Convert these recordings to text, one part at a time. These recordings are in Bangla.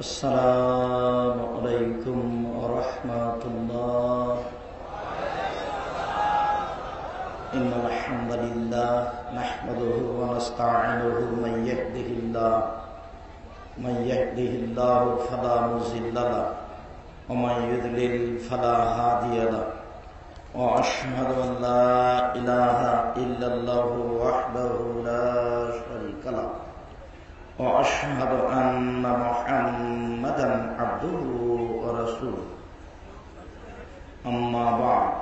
Assalamualaikum warahmatullahi. Innal hamdalillah nahmaduhu wa nasta'inuhu man yahdihillahu fala mudilla lahu wa man yudlil fala hadiya lahu. Wa ashhadu an la ilaha illallah wahdahu la sharika lahu. وأشهد أن محمدا عبده ورسوله أما بعد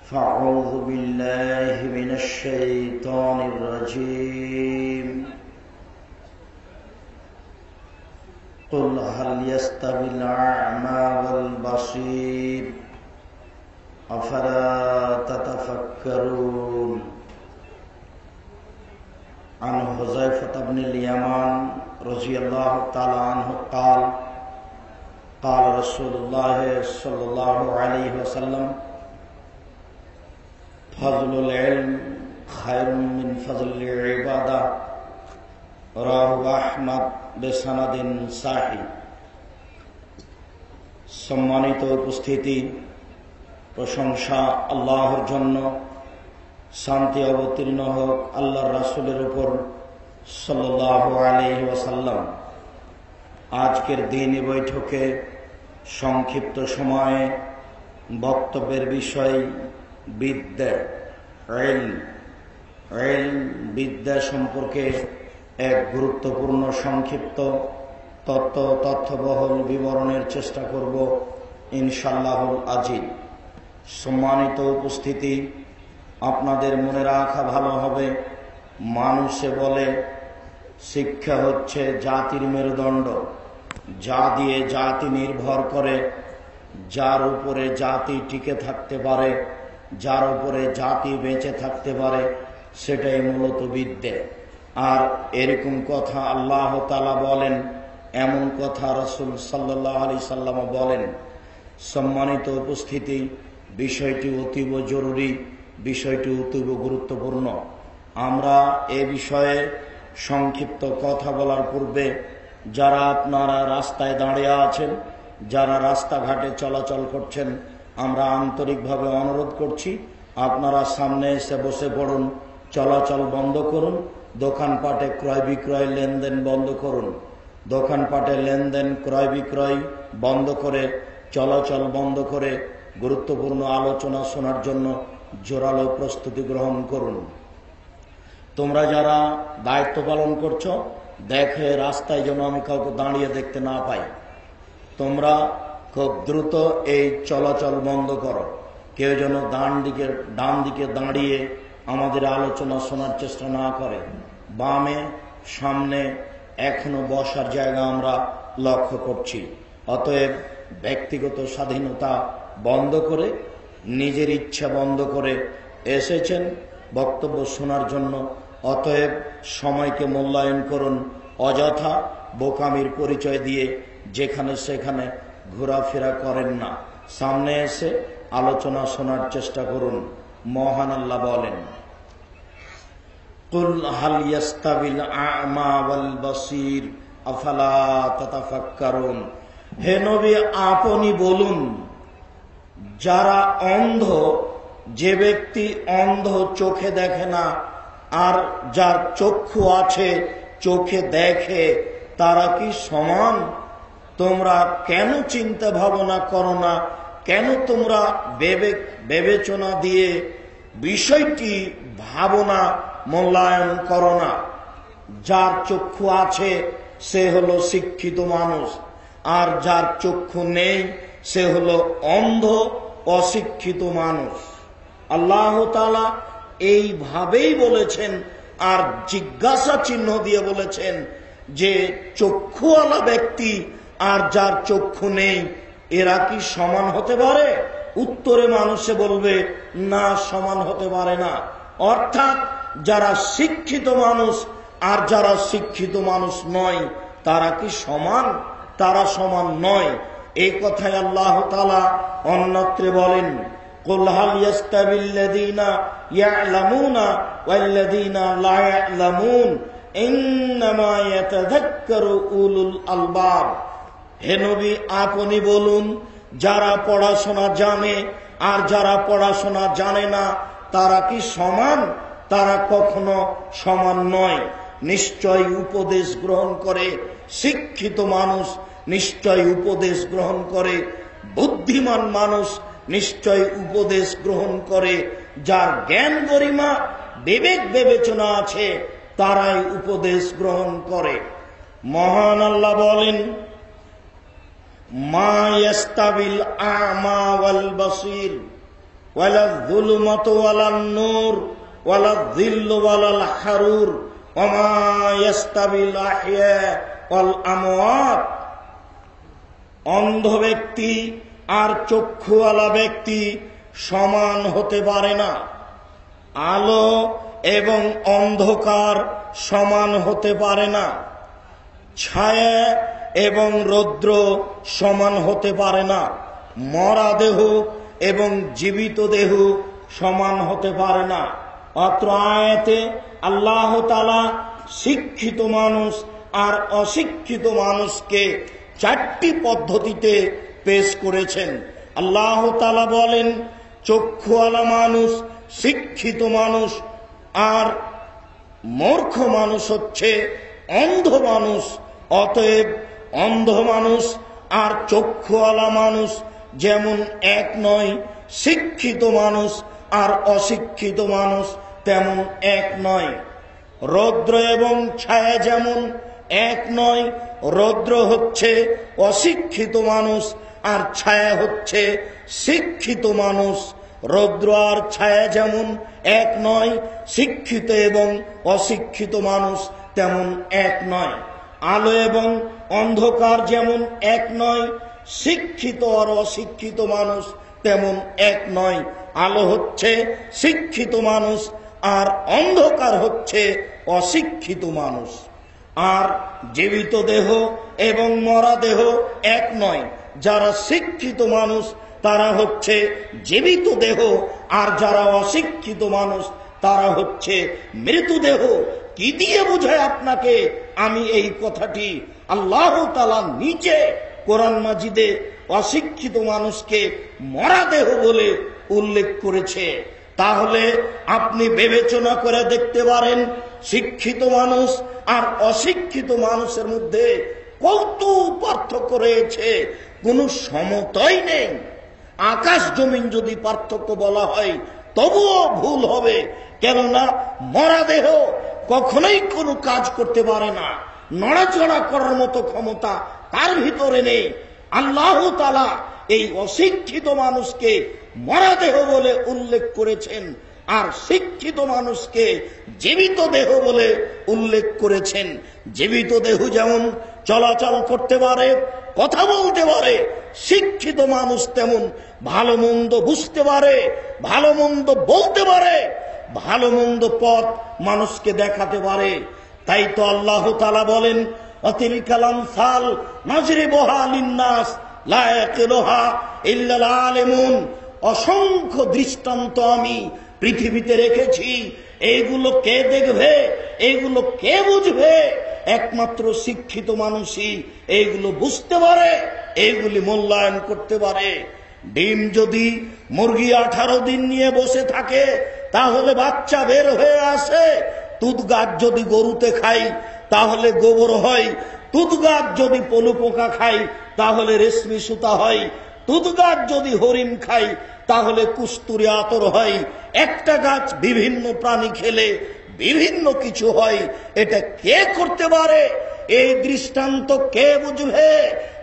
فأعوذ بالله من الشيطان الرجيم قل هل يستوي الأعمى والبصير أفلا تتفكرون عن حذيفة بن اليمان رضي الله تعالى عنه قال قال رسول الله صلى الله عليه وسلم فضل العلم خير من فضل العبادة رواه أحمد بسند صحيح। সম্মানিত উপস্থিতি, প্রশংসা আল্লাহর জন্য, শান্তি অবতীর্ণ হোক আল্লাহর রাসূলের উপর সাল্লাল্লাহু আলাইহি ওয়াসাল্লাম। আজকের দিনী বৈঠকে সংক্ষিপ্ত সময়ে বক্তব্যের বিষয় বিদ্যা, বিদ্যা সম্পর্কে এক গুরুত্বপূর্ণ সংক্ষিপ্ত তথ্যবহুল বিবরণের চেষ্টা করব ইনশাআল্লাহুল আজিজ। সম্মানিত উপস্থিতি, আপনাদের মনে রাখা ভালো হবে, মানুষে বলে শিক্ষা হচ্ছে জাতির মেরুদণ্ড, যা দিয়ে জাতি নির্ভর করে, যার উপরে জাতি টিকে থাকতে পারে, যার উপরে জাতি বেঁচে থাকতে পারে, সেটাই মূলত বিদ্যা। আর এরকম কথা আল্লাহ তাআলা বলেন, এমন কথা রাসূল সাল্লাল্লাহু আলাইহি সাল্লাম বলেন। সম্মানিত উপস্থিতি, বিষয়টি অতীব জরুরি, বিষয়টি অতীব গুরুত্বপূর্ণ। আমরা এ বিষয়ে সংক্ষিপ্ত কথা বলার পূর্বে যারা আপনারা রাস্তায় দাঁড়িয়ে আছেন, যারা রাস্তাঘাটে চলাচল করছেন, আমরা আন্তরিকভাবে অনুরোধ করছি আপনারা সামনে এসে বসে পড়ুন, চলাচল বন্ধ করুন, দোকানপাটে ক্রয় বিক্রয় লেনদেন বন্ধ করুন। দোকানপাটে লেনদেন ক্রয় বিক্রয় বন্ধ করে, চলাচল বন্ধ করে গুরুত্বপূর্ণ আলোচনা শোনার জন্য জোরালো প্রস্তুতি গ্রহণ করুন। তোমরা যারা দায়িত্ব পালন করছো, দেখে রাস্তায় যেন আমি কাউকে দাঁড়িয়ে দেখতে না পাই। তোমরা খুব দ্রুত এই চলাচল বন্ধ করো। কেউ যেন ডান দিকে দাঁড়িয়ে আমাদের আলোচনা শোনার চেষ্টা না করে। বামে সামনে এখনো বসার জায়গা আমরা লক্ষ্য করছি। অতএব ব্যক্তিগত স্বাধীনতা বন্ধ করে, নিজের ইচ্ছা বন্ধ করে এসেছেন বক্তব্য শোনার জন্য। অতএব সময়কে মূল্যায়ন করুন, অযথা বোকামির পরিচয় দিয়ে যেখানে সেখানে ঘোরাফেরা করেন না, সামনে এসে আলোচনা শোনার চেষ্টা করুন। মহান আল্লাহ বলেন, কুল হাল ইয়াস্তাবিল আ'মা ওয়াল বাসীর আফালা তাতাফাক্কারুন। হে নবী, আপনি বলুন, যারা অন্ধ, যে ব্যক্তি অন্ধ চোখে দেখে না, আর যার চক্ষু আছে চোখে দেখে, তারা কি সমান? তোমরা কেন চিন্তা ভাবনা করো না? কেন তোমরা বিবেচনা দিয়ে বিষয়টি ভাবনা মূল্যায়ন করো না? যার চক্ষু আছে সে হলো শিক্ষিত মানুষ, আর যার চক্ষু নেই সে হলো অন্ধ অশিক্ষিত মানুষ। আল্লাহ তাআলা এইভাবেই বলেছেন, আর জিজ্ঞাসা চিহ্ন দিয়ে বলেছেন যে চক্ষুওয়ালা ব্যক্তি আর যার চক্ষু নেই, এরা কি সমান হতে পারে? উত্তরে মানুষে বলবে না, সমান হতে পারে না। অর্থাৎ যারা শিক্ষিত মানুষ আর যারা শিক্ষিত মানুষ নয়, তারা কি সমান? তারা সমান নয়। এই কথাই আল্লাহ তাআলা অন্যত্রে বলেন, কুল হাল ইয়াস্তাবিল্লাযীনা ইয়া'লামুনা ওয়াল্লাযীনা লা ইয়া'লামুন। ইন্নামা ইয়াতাযাক্কারু উলুল আলবাব। হে নবী, আপনি বলুন, যারা পড়াশোনা জানে আর যারা পড়াশোনা জানে না তারা কি সমান? তারা কখনো সমান নয়। নিশ্চয় উপদেশ গ্রহণ করে শিক্ষিত মানুষ, নিশ্চয় উপদেশ গ্রহণ করে বুদ্ধিমান মানুষ, নিশ্চয় উপদেশ গ্রহণ করে যার জ্ঞান গরিমা বিবেক বিবেচনা আছে, তারাই উপদেশ গ্রহণ করে। মহান আল্লাহ বলেন, মা ইয়াস্তাবিল আমা ওয়াল বাসীর ওয়ালা যুলমাতু ওয়ালান নূর ওয়ালা যিল্লু ওয়ালাল হারুর ওয়া মা ইয়াস্তাবিল আহইয়া ওয়াল আমওয়াত। অন্ধ ব্যক্তি আর চক্ষুওয়ালা ব্যক্তি সমান হতে পারে না। আলো এবং অন্ধকার সমান হতে পারে না। ছায়া এবং রৌদ্র সমান হতে পারে না। মরা দেহ এবং জীবিত দেহ সমান হতে পারে না। অত্র আয়াতে আল্লাহ তাআলা শিক্ষিত মানুষ আর অশিক্ষিত মানুষকে চারটি পদ্ধতিতে পেশ করেছেন। আল্লাহ তাআলা বলেন, চক্ষুওয়ালা মানুষ, শিক্ষিত মানুষ আর মূর্খ মানুষ হচ্ছে অন্ধ মানুষ। অতএব অন্ধ মানুষ আর চক্ষুওয়ালা মানুষ যেমন এক নয়, শিক্ষিত মানুষ আর অশিক্ষিত মানুষ তেমন এক নয়। রৌদ্র এবং ছায়া যেমন এক নয়, রৌদ্র হচ্ছে অশিক্ষিত মানুষ আর ছায়া হচ্ছে শিক্ষিত মানুষ। রৌদ্র আর ছায়া যেমন এক নয়, শিক্ষিত এবং অশিক্ষিত মানুষ তেমন এক নয়। আলো এবং অন্ধকার যেমন এক নয়, শিক্ষিত আর অশিক্ষিত মানুষ তেমন এক নয়। আলো হচ্ছে শিক্ষিত মানুষ আর অন্ধকার হচ্ছে অশিক্ষিত মানুষ। আর জীবিত দেহ এবং মরা দেহ এক নয়। যারা শিক্ষিত মানুষ তারা হচ্ছে জীবিত দেহ, আর যারা অশিক্ষিত মানুষ তারা হচ্ছে মৃতদেহ। কি দিয়ে বোঝায় আপনাকে আমি এই কথাটি? আল্লাহ তাআলা নিচে কোরআন মাজিদে অশিক্ষিত মানুষকে মরা দেহ বলে উল্লেখ করেছে। তাহলে আপনি বিবেচনা করে দেখতে পারেন, শিক্ষিত মানুষ আর অশিক্ষিত মানুষের মধ্যে কত পার্থক্য রয়েছে। কোনো সমতাই নেই। আকাশ জমিন যদি পার্থক্য বলা হয় তবুও ভুল হবে, কেননা মরা দেহ কখনোই কোনো কাজ করতে পারে না। নড়াচড়া করার মতো ক্ষমতা তার ভিতরে নেই। আল্লাহ তাআলা এই অশিক্ষিত মানুষকে মরা দেহ বলে উল্লেখ করেছেন, আর শিক্ষিত মানুষকে জীবিত দেহ বলে উল্লেখ করেছেন। জীবিত দেহ যেমন চলাচল করতে পারে, কথা বলতে পারে, শিক্ষিত মানুষ তেমন ভালো মন্দ বুঝতে পারে, ভালো মন্দ বলতে পারে, ভালো মন্দ পথ মানুষকে দেখাতে পারে। তাই তো আল্লাহ তাআলা বলেন, অতিলকাল আমসাল নাজরিবুহা লিন্নাস লা ইয়াকিলুহা ইল্লাল আলিমুন। অসংখ্য দৃষ্টান্ত আমি পৃথিবীতে রেখেছি, এইগুলো কে দেখবে, এইগুলো কে বুঝবে? একমাত্র শিক্ষিত মানুষই এইগুলো বুঝতে পারে, এইগুলি মূল্যায়ন করতে পারে। ডিম যদি মুরগি 18 দিন নিয়ে বসে থাকে তাহলে বাচ্চা বের হয়ে আসে। তুত গাছ যদি গরুতে খাই তাহলে গোবর হয়। তুত গাছ যদি পলু পোকা খাই তাহলে রেশমি সুতা হয়। তুত গাছ যদি হরিণ খাই তাহলে কুস্তুরি আতর হয়। একটা গাছ বিভিন্ন প্রাণী খেলে বিভিন্ন কিছু হয়। এটা কে করতে পারে? এই দৃষ্টান্ত কে বুঝবে?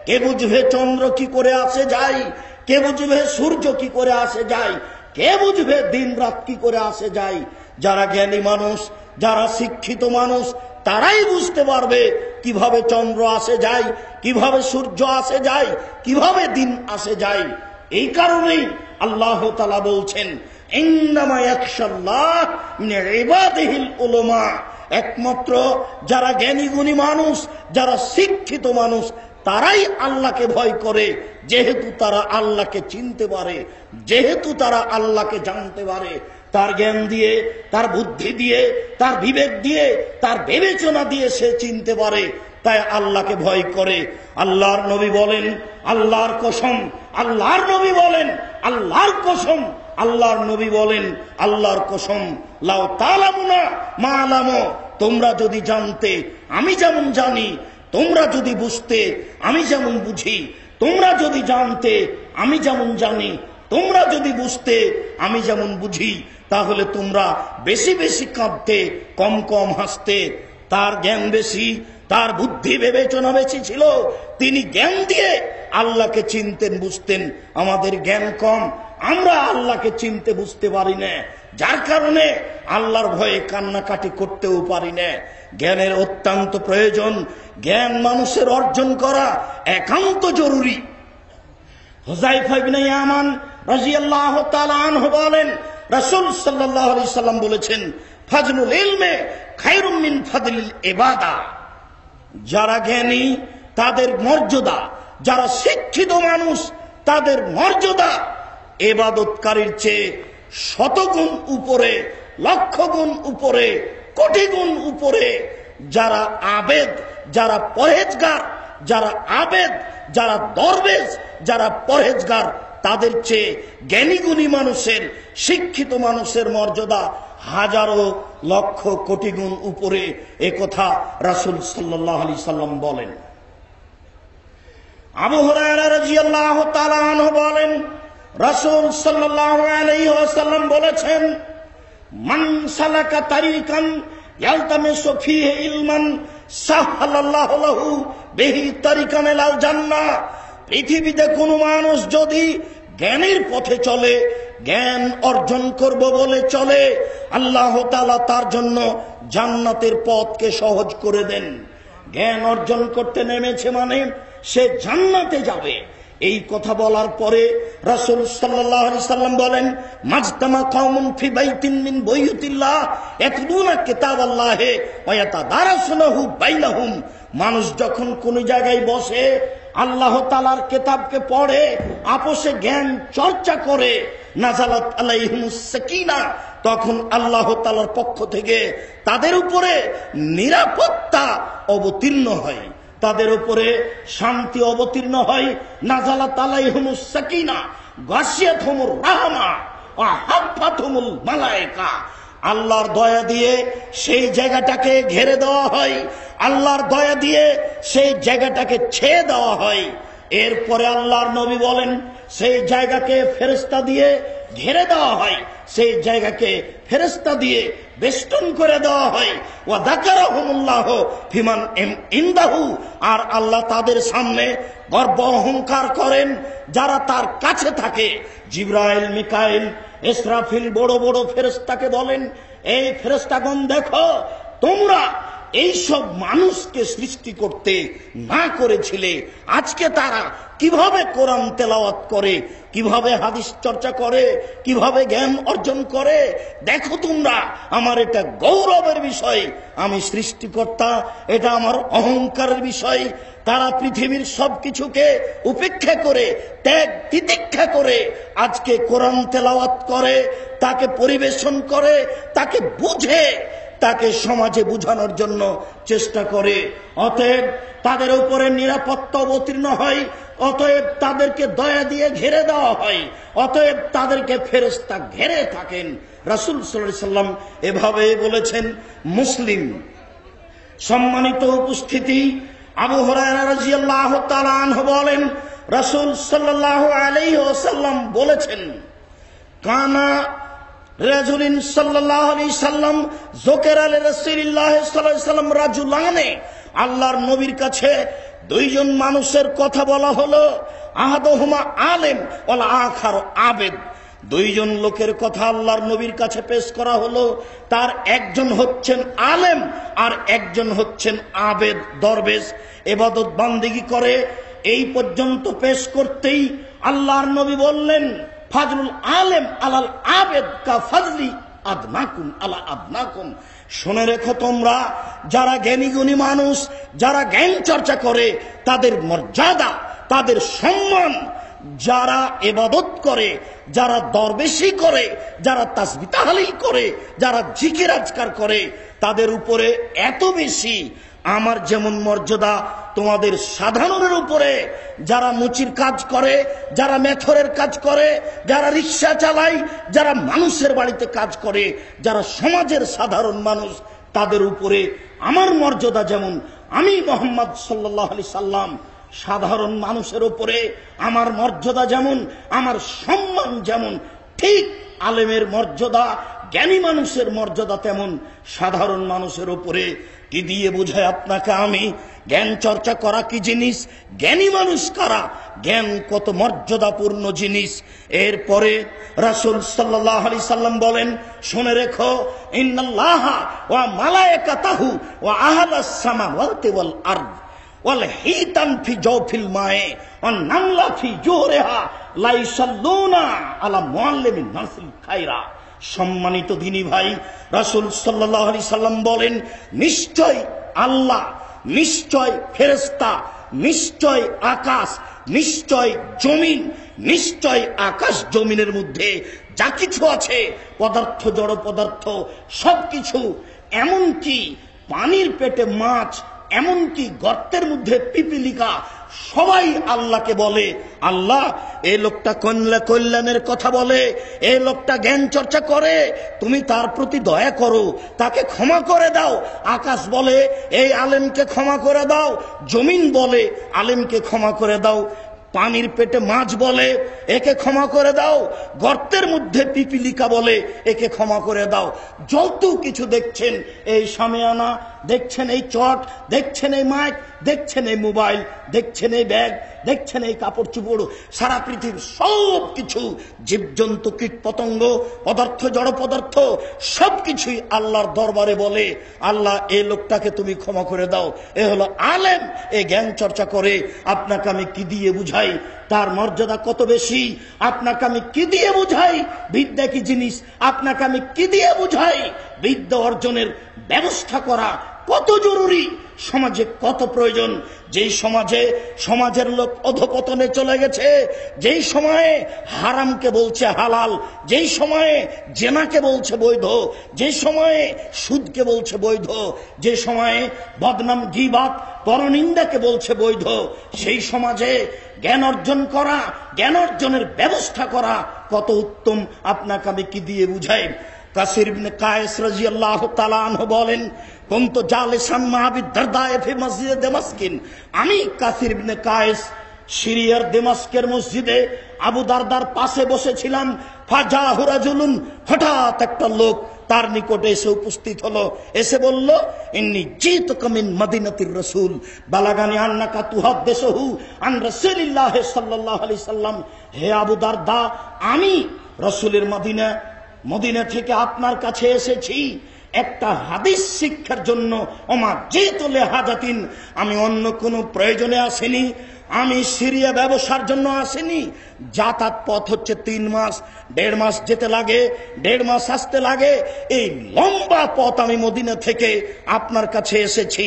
কে বুঝবে চন্দ্র কি করে আসে যায়? কে বুঝবে সূর্য কি করে আসে যায়? কে বুঝবে দিন রাত কি করে আসে যায়? যারা জ্ঞানী মানুষ, যারা শিক্ষিত মানুষ, তারাই বুঝতে পারবে কিভাবে চন্দ্র আসে যায়, কিভাবে সূর্য আসে যায়, কিভাবে দিন আসে যায়। এই কারণেই আল্লাহ তাআলা বলছেন, ইন্নামা ইয়াখশাল্লাহ মিন ইবাদিহিল উলামা। একমাত্র যারা জ্ঞানী গুণী মানুষ, যারা শিক্ষিত মানুষ, তারাই আল্লাহকে ভয় করে, যেহেতু তারা আল্লাহকে চিনতে পারে, যেহেতু তারা আল্লাহকে জানতে পারে। তার জ্ঞান দিয়ে, তার বুদ্ধি দিয়ে, তার বিবেক দিয়ে, তার বিবেচনা দিয়ে সে চিনতে পারে, তাই আল্লাহকে ভয় করে। আল্লাহর নবী বলেন, আল্লাহর কসম, আল্লাহর নবী বলেন, আল্লাহর কসম, আল্লাহর নবী বলেন, আল্লাহর কসম, লাউ তালামুনা মা আলামু, তোমরা যদি জানতে আমি যেমন জানি, তোমরা যদি বুঝতে আমি যেমন বুঝি, তোমরা যদি জানতে আমি যেমন জানি, তোমরা যদি বুঝতে আমি যেমন বুঝি, তাহলে তোমরা বেশি বেশি কাঁদতে, কম কম হাসতে। তার জ্ঞান বেশি, তার বুদ্ধি বিবেচনা বেশি ছিল, তিনি জ্ঞান দিয়ে আল্লাহকে চিনতেন, বুঝতেন। আমাদের জ্ঞান কম, আমরা আল্লাহকে চিনতে বুঝতে পারি না, যার কারণে আল্লাহর ভয়ে কান্নাকাটি করতেও পারি না। জ্ঞানের অত্যন্ত প্রয়োজন, জ্ঞান মানুষের অর্জন করা একান্ত জরুরি। হুযায়ফা ইবনে ইয়ামান রাদিয়াল্লাহু তাআলা আনহু বলেন, রাসূল সাল্লাল্লাহু আলাইহি সাল্লাম বলেছেন, ফাজলুল ইলমে খায়রুম মিন ফাদলিল ইবাদা। যারা জ্ঞানী তাদের মর্যাদা, যারা শিক্ষিত মানুষ তাদের মর্যাদা ইবাদতকারীর চেয়ে শতগুণ উপরে, লক্ষ গুণ উপরে, কোটি গুণ উপরে। যারা আবেদ, যারা পরহেজগার, যারা আবেদ, যারা দরবেশ, যারা পরহেজগার, তাদের চেয়ে জ্ঞানী গুণী মানুষের, শিক্ষিত মানুষের মর্যাদা হাজারো লক্ষ কোটি গুণ উপরে। একথা রাসূল সাল্লাল্লাহু আলাইহি সাল্লাম বলেন। আবু হুরায়রা রাদিয়াল্লাহু তাআলা আনহু বলেন, রাসূল সাল্লাল্লাহু আলাইহি ওয়াসাল্লাম বলেছেন, মান সালাকা তারিকান ইয়ালতামিসু ফীহি ইলমান সাহালাল্লাহু লাহু বিহি তারিকান ইলাল জান্নাহ। পৃথিবীতে কোনো মানুষ যদি জ্ঞানের পথে চলে, জ্ঞান অর্জন করব বলে চলে, আল্লাহ তাআলা তার জন্য জান্নাতের পথকে সহজ করে দেন। জ্ঞান অর্জন করতে নেমেছে মানে সে জান্নাতে যাবে। এই কথা বলার পরে রাসূল সাল্লাল্লাহু আলাইহি সাল্লাম বলেন, মাজতামা কওমুন ফি বাইতিন মিন বুয়ুতিল্লাহ ইয়াতলুনা কিতাবাল্লাহি ওয়া ইয়াতাদারাসুনাহু বাইনাহুম। মানুষ যখন কোন জায়গায় বসে আল্লাহ তাআলার কিতাবকে পড়ে, আপোষে জ্ঞান চর্চা করে, নাযালাত আলাইহিমুস সাকিনা, তখন আল্লাহ তাআলার পক্ষ থেকে তাদের উপরে নিরাপত্তা অবতীর্ণ হয়, তাদের উপরে শান্তি অবতীর্ণ হয়। নাযালাত আলাইহিমুস সাকিনা গাশিয়াতহুমুর রাহমা ওয়া হাফাতহুমুল মালায়েকা। আল্লাহর দয়া দিয়ে সেই জায়গাটাকে ঘিরে দেওয়া হয়, আল্লাহর দয়া দিয়ে সেই জায়গাটাকে ছেয়ে দেওয়া হয়। এরপরে আল্লাহর নবী বলেন, সেই জায়গাকে ফেরেশতা দিয়ে ঘিরে দেওয়া হয়, সেই জায়গাকে ফেরেশতা দিয়ে বেষ্টন করে দেওয়া হয়। ওয়া যাকারাহুমুল্লাহু ফিমান ইনদাহু, আর আল্লাহ তাদের সামনে গর্ব অহংকার করেন যারা তার কাছে থাকে। জিবরাইল, মিকাইল, ইসরাফিল বড় বড় ফেরেশতাকে বলেন, এই ফেরেশতাগণ দেখো, তোমরা এইসব মানুষকে সৃষ্টি করতে না করেছিলে, আজকে তারা কিভাবে কোরআন তেলাওয়াত করে, কিভাবে হাদিস চর্চা করে, কিভাবে জ্ঞান অর্জন করে। দেখো তোমরা, আমার এটা গৌরবের বিষয়, আমি সৃষ্টিকর্তা, এটা আমার অহংকারের বিষয়। তারা পৃথিবীর সবকিছুকে উপেক্ষা করে, ত্যাগ তিতিক্ষা করে আজকে কোরআন তেলাওয়াত করে, তাকে পরিবেশন করে, তাকে বুঝে, তাকে সমাজে বুঝানোর জন্য চেষ্টা করে। অতএব তাদের উপরে নিরাপত্তা অবতীর্ণ হয়, অতএব তাদেরকে দয়া দিয়ে ঘিরে দেওয়া হয়, অতএব তাদেরকে ফেরেশতা ঘিরে থাকেন। রাসূল সাল্লাল্লাহু আলাইহি সাল্লাম এভাবে বলেছেন। মুসলিম। সম্মানিত উপস্থিতি, আবু হুরায়রা রাদিয়াল্লাহু তাআলা আনহু বলেন, রাসূল সাল্লাল্লাহু আলাইহি ওয়াসাল্লাম বলেছেন, কানা রাজুলিন সাল্লাল্লাহু আলাইহি সাল্লাম যুকিরা লিরাসূলিল্লাহি সাল্লাল্লাহু আলাইহি সাল্লাম রাজুলানে। আল্লাহর নবীর কাছে দুইজন মানুষের কথা বলা হলো, আহাদুহুমা আলেম ওয়াল আখার আবেদ। দুইজন লোকের কথা আল্লাহর নবীর কাছে পেশ করা হলো, তার একজন হচ্ছেন আলেম আর একজন হচ্ছেন আবেদ, দরবেশ, ইবাদত বান্দেগী করে। এই পর্যন্ত পেশ করতেই আল্লাহর নবী বললেন, ফাজলুল আলেম আলাল আবেদ কা ফাজলি আদনাকুম আলা আদনাকুম। শুনে রেখো তোমরা, যারা জ্ঞানী গুণী মানুষ, যারা জ্ঞান চর্চা করে, তাদের মর্যাদা, তাদের সম্মান, যারা ইবাদত করে, যারা দরবেশি করে, যারা তাসবিহ তাহলিল করে, যারা জিকির আজকার করে, তাদের উপরে এত বেশি আমার যেমন মর্যাদা তোমাদের সাধারণের উপরে। যারা মুচির কাজ করে, যারা মেথরের কাজ করে, যারা রিক্সা চালায়, যারা মানুষের বাড়িতে কাজ করে, যারা সমাজের সাধারণ মানুষ, তাদের উপরে আমার মর্যাদা যেমন, আমি মুহাম্মদ সাল্লাল্লাহু আলাইহি সাল্লাম সাধারণ মানুষের উপরে আমার মর্যাদা যেমন, আমার সম্মান যেমন, ঠিক আলেমের মর্যাদা, জ্ঞানী মানুষের মর্যাদা তেমন সাধারণ মানুষের উপরে। কি দিয়ে বোঝায় আপনাকে আমি জ্ঞান চর্চা করা কি জিনিস, জ্ঞানী মানুষ কারা, জ্ঞান কত মর্যাদাপূর্ণ জিনিস। এরপরে রাসূল সাল্লাল্লাহু আলাইহি সাল্লাম বলেন, শুনে রেখো, ইন্নাল্লাহা ওয়া মালায়েকাতাহু ওয়া আহলাস সামাওয়াতি ওয়াল আরদ ওয়াল হিতান ফি জাওফিল মায়ে ওয়ান নামলা ফি জুহরিহা লা ইসাল্লুনা আলা মুআল্লিমিন নাসিল খায়রা। সম্মানিত দিনী ভাই, রাসূল সাল্লাল্লাহু আলাইহি সাল্লাম বলেন, নিশ্চয় আল্লাহ, নিশ্চয় ফেরেশতা, নিশ্চয় আকাশ, নিশ্চয় জমিন, নিশ্চয় আকাশ জমিনের মধ্যে যা কিছু আছে, পদার্থ, জড় পদার্থ, সবকিছু, এমনকি পানির পেটে মাছ, এমনকি গর্তের মধ্যে পিপিলিকা, সবাই আল্লাহকে বলে, আল্লাহ এই লোকটা কল্যাণের কথা বলে, এই লোকটা জ্ঞান চর্চা করে, তুমি তার প্রতি দয়া করো, তাকে ক্ষমা করে দাও। আকাশ বলে, এই আলেমকে ক্ষমা করে দাও। জমিন বলে, আলেমকে ক্ষমা করে দাও। পানির পেটে মাছ বলে, একে ক্ষমা করে দাও। গর্তের মধ্যে পিপিলিকা বলে, একে ক্ষমা করে দাও। যত কিছু দেখছেন, এই শামিয়ানা দেখছেন, এই চট দেখছেন, এই মাইক দেখছেন, এই মোবাইল দেখছেন, এই ব্যাগ দেখছেন, এই কাপড় চোপড়, সারা পৃথিবীর সব কিছু, জীবজন্তু, কীট পতঙ্গ, পদার্থ, জড় পদার্থ, সবকিছুই আল্লাহর দরবারে বলে, আল্লাহ এই লোকটাকে তুমি ক্ষমা করে দাও। এ হলো আলেম, এ জ্ঞান চর্চা করে। আপনাকে আমি কি দিয়ে বুঝাই তার মর্যাদা কত বেশি? আপনাকে আমি কি দিয়ে বুঝাই বিদ্যা কি জিনিস? আপনাকে আমি কি দিয়ে বুঝাই বিদ্যা অর্জনের ব্যবস্থা করা কত জরুরি, সমাজে কত প্রয়োজন? যেই সমাজে সমাজের লোক অধপতনে চলে গেছে, যেই সময়ে হারামকে বলছে হালাল, যেই সময়ে জেনাকে বলছে বৈধ, যেই সময়ে সুদকে বলছে বৈধ, যে সময়ে বদনাম, গীবাত, পরনিন্দাকে বলছে বৈধ, সেই সমাজে জ্ঞান অর্জন করা, জ্ঞান অর্জনের ব্যবস্থা করা কত উত্তম, আপনাকে আমি কি দিয়ে বুঝাই? কাসির ইবনে কায়েস রাদিয়াল্লাহু তাআলা আনহু বলেন, কুনতু জালিসান মা আবি দারদা ফি মসজিদে দামাস্কিন, আমি কাসির ইবনে কায়েস সিরিয়ার দামাস্কের মসজিদে আবু দারদার পাশে বসেছিলাম। ফাজাহু রাজুলুন, হঠাৎ একটা লোক তার নিকটে এসে উপস্থিত হলো, এসে বলল, ইন্নী জিতুকা মিন মদিনাতির রাসূল বালাগানি আন্নাকা তুহাদ্দিসুহু আন রাসূলিল্লাহ সাল্লাল্লাহু আলাইহি সাল্লাম। হে আবু দারদা, আমি রাসূলের মদিনা থেকে আপনার কাছে এসেছি একটা হাদিস শিক্ষার জন্য। ওমা জিতু লিহাজাতিন, আমি অন্য কোনো প্রয়োজনে আসিনি, আমি সিরিয়া ব্যবসার জন্য আসিনি। যাতায়াত পথ হচ্ছে 3 মাস, 1.5 মাস যেতে লাগে, 1.5 মাস আসতে লাগে। এই লম্বা পথ আমি মদিনা থেকে আপনার কাছে এসেছি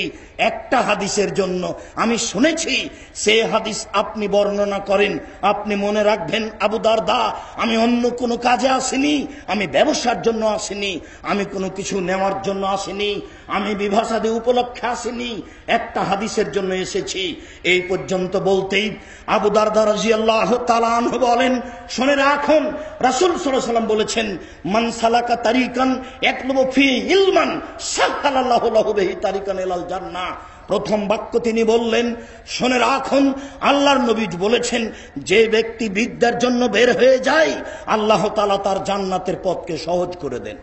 একটা হাদিসের জন্য। আমি শুনেছি সে হাদিস আপনি বর্ণনা করেন। আপনি মনে রাখবেন আবু দারদা, আমি অন্য কোনো কাজে আসিনি, আমি ব্যবসার জন্য আসিনি, আমি কোনো কিছু নেওয়ার জন্য আসিনি, আমি বিভাষাদি উপলক্ষে আসিনি, একটা হাদিসের জন্য এসেছি। এই পর্যন্ত বলতেই আবু দারদা রাদিয়াল্লাহু তাআলা আনহু বলেন, শুনে রাখুন, রাসূল সাল্লাল্লাহু আলাইহি ওয়াসাল্লাম বলেছেন, মান সালাকা তারিকান ইয়াতলুবু ফি ইলমান সাহালাল্লাহু লাহু বিহি তারিকান ইলাল জান্নাহ। প্রথম বাক্য তিনি বললেন, শুনে রাখুন, আল্লাহর নবী বলেছেন, যে ব্যক্তি বিদ্যার জন্য বের হয়ে যায়, আল্লাহ তাআলা তার জান্নাতের পথকে সহজ করে দেন।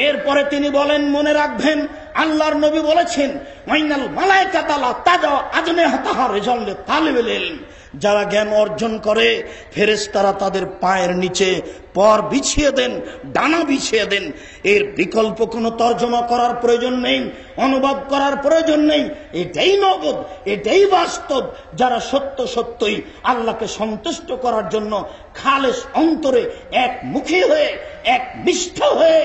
এরপরে তিনি বলেন, মনে রাখবেন, আল্লাহর নবী বলেছেন, ওয়াইনাল মালায়েকাতা লা তাদা আজনিহাতাহা রিজাল তালিবুল ইলম, যারা জ্ঞান অর্জন করে ফেরেশতারা তাদের পায়ের নিচে পর বিছিয়ে দেন, ডানা বিছিয়ে দেন। এর বিকল্প কোনো তর্জমা করার প্রয়োজন নেই, অনুবাদ করার প্রয়োজন নেই। এটাই নগদ, এটাই বাস্তব। যারা সত্যই আল্লাহকে সন্তুষ্ট করার জন্য খালেস অন্তরে একমুখী হয়ে, একনিষ্ঠ হয়ে,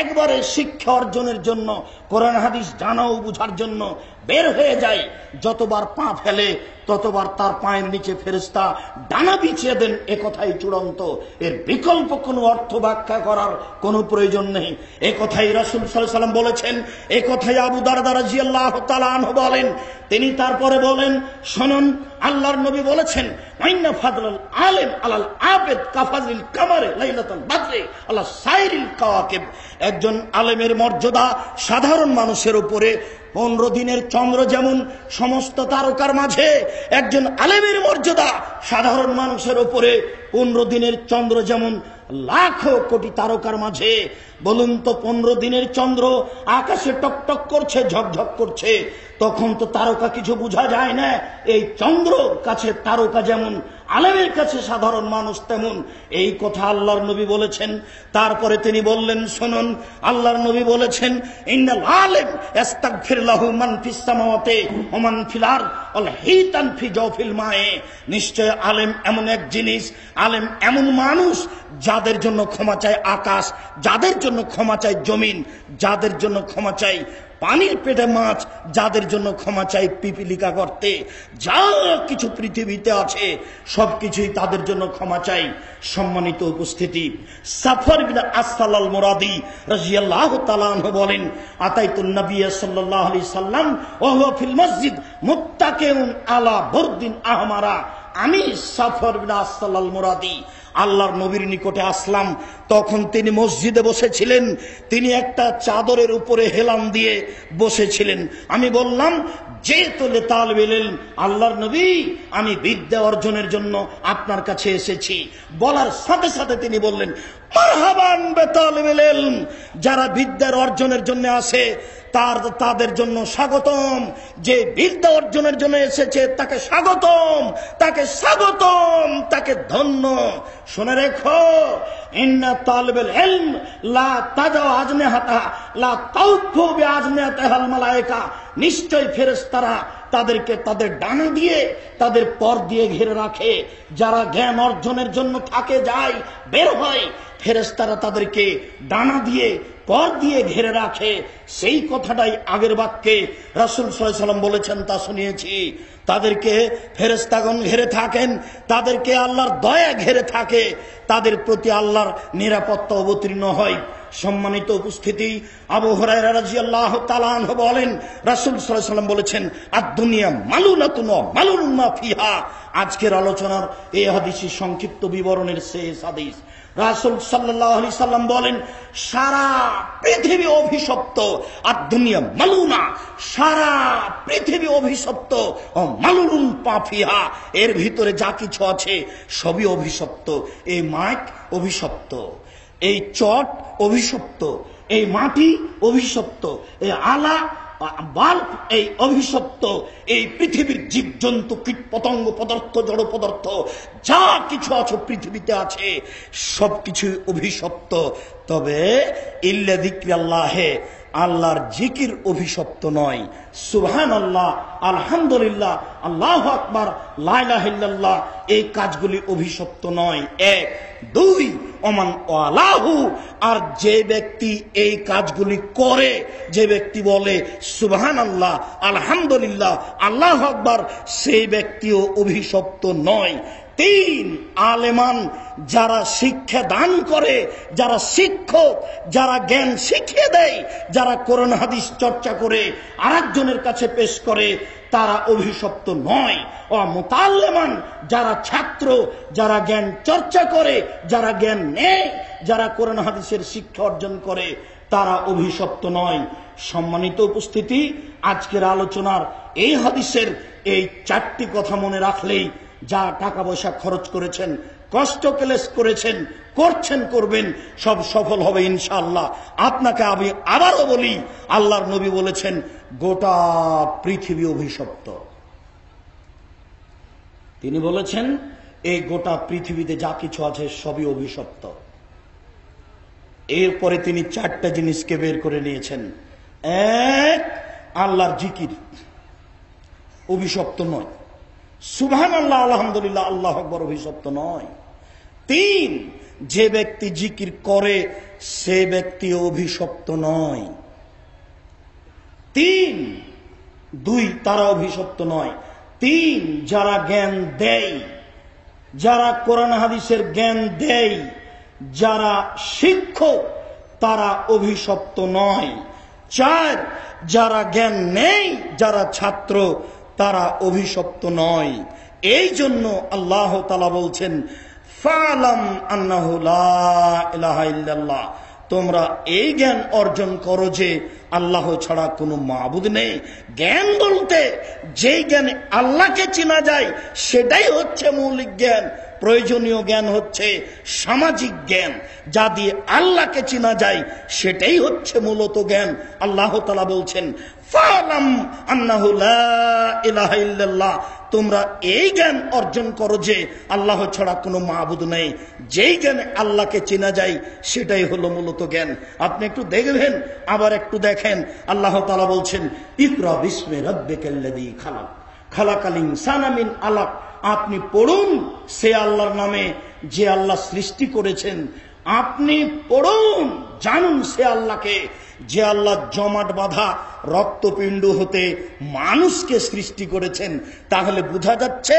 একবারে শিক্ষা অর্জনের জন্য, কোরআন হাদিস জানা ও বুঝার জন্য বের হয়ে যায়, যতবার পা ফেলে ততবার তার পায়ের নিচে ফেরেশতা ডানা বিছিয়ে দেন। এ কথাই চূড়ান্ত, এর বিকল্প কোনো অর্থ ব্যাখ্যা করার কোনো প্রয়োজন নেই। এ কথাই রাসূল সাল্লাল্লাহু আলাইহি ওয়াসাল্লাম বলেছেন, এ কথাই আবু দারদা রাদিয়াল্লাহু তাআলা আনহু বলেন। তিনি তারপরে বলেন, শুনুন, আল্লাহর নবী বলেছেন, মাইন্না ফাদলাল আলিম আলাল আবিদ কাফাজিল কামারে লাইলাতুল বদরে আলা সাইরিল কাওয়াকিব। একজন আলেমের মর্যাদা সাধারণ মানুষের উপরে 15 দিনের চন্দ্র যেমন সমস্ত তারকার মাঝে, একজন আলেমের মর্যাদা সাধারণ মানুষের উপরে 15 দিনের চন্দ্র যেমন লাখো কোটি তারকার মাঝে। বলুন তো, 15 দিনের চন্দ্র আকাশে টকটক করছে, ঝকঝক করছে, তখন তো তারকা কিছু বোঝা যায় না। এই চন্দ্র কাছে তারকা যেমন, আলেমের কাছে সাধারণ মানুষ তেমন। এই কথা আল্লাহর নবী বলেছেন। তারপরে তিনি বললেন, শুনুন, আল্লাহর নবী বলেছেন, ইন্নাল আলিম ইস্তাগফির লাহু মান ফিস সামাওয়াতি ওয়া মান ফিল আরদ ওয়াল হিতান ফি জাওফিল মায়ে। নিশ্চয় আলেম এমন এক জিনিস, আলেম এমন মানুষ যাদের জন্য ক্ষমা চায় আকাশ, যাদের জন্য ক্ষমা চায় জমিন, যাদের জন্য ক্ষমা চাই পানির পেটে মাছ, যাদের জন্য ক্ষমা চাই পিপিলিকা গর্তে, যা কিছু পৃথিবীতে আছে সবকিছুই তাদের জন্য ক্ষমা চাই। সম্মানিত উপস্থিতি, সাফর বিন আসসাল আল মুরাদি রাদিয়াল্লাহু তাআলা আনহু বলেন, আতাইতুন নবী সাল্লাল্লাহু আলাইহি সাল্লাম ওয়া হুয়া ফিল মসজিদ মুত্তাকিউন আলা বুরদিন আহমারা। আমি সাফর বিন আসসাল আল মুরাদি আল্লাহর নবীর নিকটে আসলাম, তখন তিনি মসজিদে বসেছিলেন, তিনি একটা চাদরের উপরে হেলান দিয়ে বসেছিলেন। আমি বললাম, যে তোলে তালবে ইলম, আল্লাহর নবী, আমি বিদ্যা অর্জনের জন্য আপনার কাছে এসেছি। বলার সাথে সাথে তিনি বললেন, মারহাবান বিতালিবিল ইলম, যারা বিদ্যার অর্জনের জন্য আসে তাদের জন্য স্বাগতম। যে বিদ্যা অর্জনের জন্য এসেছে তাকে স্বাগতম, তাকে স্বাগতম, তাকে ধন্য। শুনে রেখো, ইন্না তালিবুল ইলম লা তাজাউ আজনিহাতা লা তাউফু বিআজনিহাতিল মালায়েকা। নিশ্চয় ফেরেশতারা তাদেরকে তাদের ডানা দিয়ে, তাদের পর দিয়ে ঘিরে রাখে। যারা জ্ঞান অর্জনের জন্য থাকে, যায়, বের হয়, ফেরেশতারা তাদেরকে ডানা দিয়ে, পর দিয়ে ঘিরে রাখে। সেই কথাটাই আগের বাক্যে রাসূল সাল্লাল্লাহু আলাইহি ওয়াসাল্লাম বলেছেন, তা শুনিয়েছি। তাদেরকে ফেরেশতাগণ ঘিরে থাকেন, তাদেরকে আল্লাহর দয়া ঘিরে থাকে, তাদের প্রতি আল্লাহর নিরাপত্তা অবতীর্ণ হয়। সম্মানিত উপস্থিতি, আবু হুরায়রা রাদিয়াল্লাহু তাআলা আনহু বলেন, রাসূল সাল্লাল্লাহু আলাইহি ওয়াসাল্লাম বলেছেন, আদ-দুনিয়া মালুনাতুন ওয়া মালুনুন মা ফিহা। আজকের আলোচনার এই হাদিসের সংক্ষিপ্ত বিবরণের শেষ হাদিস। রাসূল সাল্লাল্লাহু আলাইহি সাল্লাম বলেন, সারা পৃথিবী অভিশপ্ত, আর দুনিয়া মালুনা, সারা পৃথিবী অভিশপ্ত, ও মালুনুন পাফিহা, এর ভিতরে যা কিছু আছে সবই অভিশপ্ত। এই মাঠ অভিশপ্ত, এই চট অভিশপ্ত, এই মাটি অভিশপ্ত, এই আলা বাল্ব এই অভিশপ্ত, এই পৃথিবীর জীবজন্তু, কীট পতঙ্গ, পদার্থ, জড় পদার্থ, যা কিছু আছে পৃথিবীতে আছে সবকিছু অভিশপ্ত। তবে ইল্লা যিকরাল্লাহে, আল্লাহর জিকির অভিশপ্ত নয়। সুবহানাল্লাহ, আলহামদুলিল্লাহ, আল্লাহু আকবার, লা ইলাহা ইল্লাল্লাহ, এই কাজগুলি অভিশপ্ত নয়। এক। দুই, ওমান ওয়ালাহু, আর যে ব্যক্তি এই কাজগুলি করে, যে ব্যক্তি বলে সুবহানাল্লাহ, আলহামদুলিল্লাহ, আল্লাহু আকবার, সেই ব্যক্তিও অভিশপ্ত নয়। তিন, আলেমান, যারা শিক্ষা দান করে, যারা শিক্ষক, যারা জ্ঞান শিখিয়ে দেয়, যারা কোরআন হাদিস চর্চা করে আরেকজনের কাছে পেশ করে, তারা অভিশপ্ত নয়। ও মুতাল্লিমান, যারা ছাত্র, যারা জ্ঞান চর্চা করে, যারা জ্ঞান নেয়, যারা কোরআন হাদিসের শিক্ষা অর্জন করে, তারা অভিশপ্ত নয়। সম্মানিত উপস্থিতি, আজকের আলোচনার এই হাদিসের এই 4টি কথা মনে রাখলেই, যা টাকা পয়সা খরচ করেছেন, কষ্ট ক্লেশ করেছেন, করছেন, করবেন, সব সফল হবে ইনশাআল্লাহ। আপনাকে আমি আবারও বলি, আল্লাহর নবী বলেছেন, গোটা পৃথিবী অভিশপ্ত। তিনি বলেছেন, এই গোটা পৃথিবীতে যা কিছু আছে সবই অভিশপ্ত। এরপরে তিনি 4টা জিনিসকে বের করে নিয়েছেন। এক, আল্লাহর জিকির অভিশপ্ত নয়। সুবহানাল্লাহ, আলহামদুলিল্লাহ, আল্লাহু আকবার অভিশপ্ত নয়। 3, যে ব্যক্তি জিকির করে সে ব্যক্তি অভিশপ্ত নয়। 3, 2, তারা অভিশপ্ত নয়। তিন, যারা জ্ঞান দেয়, যারা কোরআন হাদিসের জ্ঞান দেয়, যারা শিক্ষক তারা অভিশপ্ত নয়। চার, যারা জ্ঞান নেই, যারা ছাত্র তারা অভিশপ্ত নয়। এই জন্য আল্লাহ তাআলা বলছেন ফালাম আন্নাহু লা ইলাহা ইল্লাল্লাহ, তোমরা এই জ্ঞান অর্জন করো যে আল্লাহ ছাড়া কোনো মাবুদ নেই। জ্ঞান বলতে যেই জ্ঞানে আল্লাহকে চেনা যায় সেটাই হচ্ছে মৌলিক জ্ঞান। প্রয়োজনীয় জ্ঞান হচ্ছে সামাজিক জ্ঞান, যা দিয়ে আল্লাহকে চেনা যায় সেটাই হচ্ছে মূলত জ্ঞান। আল্লাহ তাআলা বলছেন ফালাম আন্নাহু লা ইলাহা ইল্লাল্লাহ, তোমরা এই জ্ঞান অর্জন করো যে আল্লাহ ছাড়া কোনো মাবুদ নেই। যেই জ্ঞানে আল্লাহকে চেনা যায় সেটাই হলো মূলত জ্ঞান। আপনি একটু দেখবেন, আবার একটু দেখেন, আল্লাহ তাআলা বলছেন ইকরা বিসমি রাব্বিকাল্লাযী খালাক খালাকাল ইনসানা মিন আলাক, আপনি পড়ুন সে আল্লাহর নামে যে আল্লাহ সৃষ্টি করেছেন। আপনি পড়ুন, জানুন সে আল্লাহকে যে আল্লাহ জমাট বাঁধা রক্তপিণ্ড হতে মানুষকে সৃষ্টি করেছেন। তাহলে বোঝা যাচ্ছে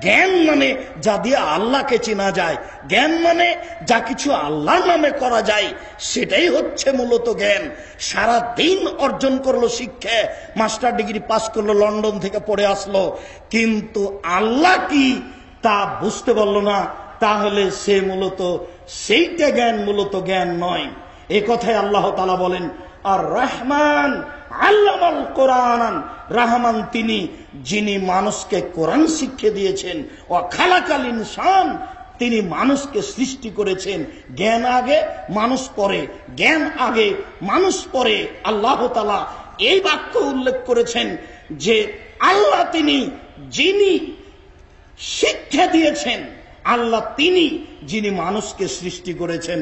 জ্ঞান মানে যা দিয়ে আল্লাহকে চেনা যায়, জ্ঞান মানে যা কিছু আল্লাহর নামে করা যায় সেটাই হচ্ছে মূলত জ্ঞান। সারা দিন অর্জন করলো শিক্ষা, মাস্টার ডিগ্রি পাস করলো, লন্ডন থেকে পড়ে আসলো, কিন্তু আল্লাহ কি তা বুঝতে পারলো না। তাহলে সে মূলত সেইটা জ্ঞান, মূলত জ্ঞান নয়। এই কথাই আল্লাহ তাআলা বলেন আর রহমান আল্লামাল কোরআন, রহমান তিনি যিনি মানুষকে কোরআন শিক্ষা দিয়েছেন। ও খালাকাল ইনসান, তিনি মানুষকে সৃষ্টি করেছেন। জ্ঞান আগে মানুষ পরে, জ্ঞান আগে মানুষ পরে। আল্লাহ তাআলা এই বাক্য উল্লেখ করেছেন যে আল্লাহ তিনি যিনি শিক্ষা দিয়েছেন, আল্লাহ তিনি যিনি মানুষকে সৃষ্টি করেছেন।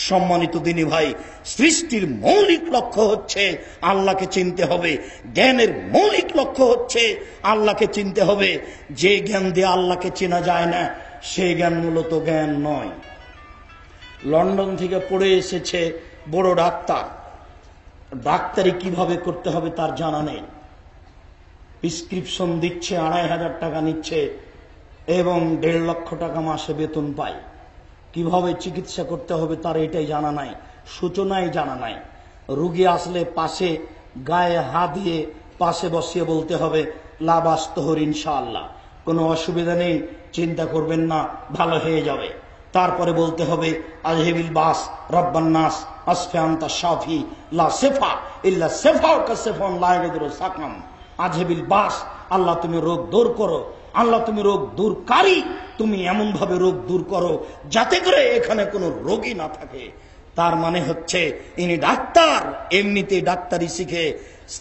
সম্মানিত দিনী ভাই, সৃষ্টির মৌলিক লক্ষ্য হচ্ছে আল্লাহকে চিনতে হবে। জ্ঞানের মৌলিক লক্ষ্য হচ্ছে আল্লাহকে চিনতে হবে। যে জ্ঞান দিয়ে আল্লাহকে চেনা যায় না সেই জ্ঞান মূলত জ্ঞান নয়। লন্ডন থেকে পড়ে এসেছে বড় ডাক্তার, ডাক্তারি কিভাবে করতে হবে তার জানা নেই। প্রেসক্রিপশন দিচ্ছে, ২৫০০ টাকা নিচ্ছে এবং ১.৫ লক্ষ টাকা মাসে বেতন পায়। কিভাবে চিকিৎসা করতে হবে তার এটাই জানা নাই, সূচনাই জানা নাই। রুগী আসলে পাশে গায়ে হাত দিয়ে পাশে বসিয়ে বলতে হবে লা বাস তোহর ইনশাআল্লাহ, কোনো অসুবিধা নেই, চিন্তা করবেন না, ভালো হয়ে যাবে। তারপরে বলতে হবে আজহেবিল বাস রব্বান নাস আসফে আনতা শাফি লা সেফা ইল্লা সেফাও কা সেফান লা ইয়াদুরু সাকাম। আজহেবিল বাস, আল্লাহ তুমি রোগ দূর করো, আল্লাহ তুমি রোগ দূরকারী, তুমি এমন ভাবে রোগ দূর করো যাতে করে এখানে কোনো রোগী না থাকে। তার মানে হচ্ছে ইনি ডাক্তার, এমনিতে ডাক্তারি শিখে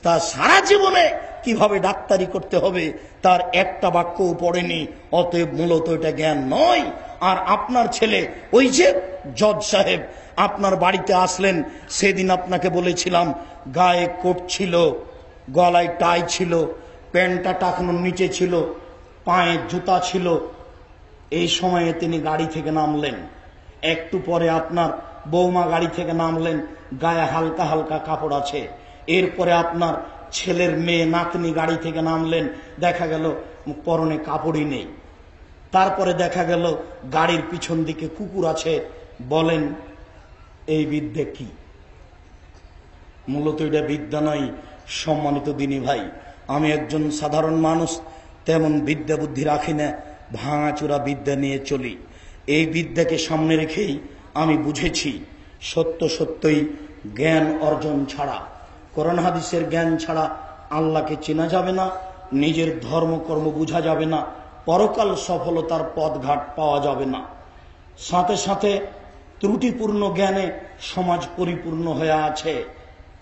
তার সারা জীবনে কিভাবে ডাক্তারি করতে হবে তার একটা বাক্যও পড়েনি। অতএব মূলত এটা জ্ঞান নয়। আর আপনার ছেলে, ওই যে জজ সাহেব আপনার বাড়িতে আসলেন, সেদিন আপনাকে বলেছিলাম গায়ে কোট ছিল, গলায় টাই ছিল, প্যান্টটা টাকানোর নিচে ছিল, পায়ে জুতা ছিল। এই সময়ে তিনি গাড়ি থেকে নামলেন। একটু পরে আপনার বৌমা গাড়ি থেকে নামলেন, গায়ে হালকা হালকা কাপড় আছে। এরপরে আপনার ছেলের মেয়ে নাতনি গাড়ি থেকে নামলেন, দেখা গেল পরনে কাপড়ই নেই। তারপরে দেখা গেল গাড়ির পিছন দিকে কুকুর আছে। বলেন এই বিদ্যা কি? মূলত এটা বিদ্যা নয়। সম্মানিত দিনী ভাই, আমি একজন সাধারণ মানুষ, তেমন বিদ্যা বুদ্ধি রাখি না, ভাঙাচোরা বিদ্যা নিয়ে চলি। এই বিদ্যাকে সামনে রেখেই আমি বুঝেছি সত্য সত্যই জ্ঞান অর্জন ছাড়া, কোরআন হাদিসের জ্ঞান ছাড়া আল্লাহকে চেনা যাবে না, নিজের ধর্মকর্ম বোঝা যাবে না, পরকাল সফলতার পথঘাট পাওয়া যাবে না। সাথে সাথে ত্রুটিপূর্ণ জ্ঞানে সমাজ পরিপূর্ণ হয়ে আছে।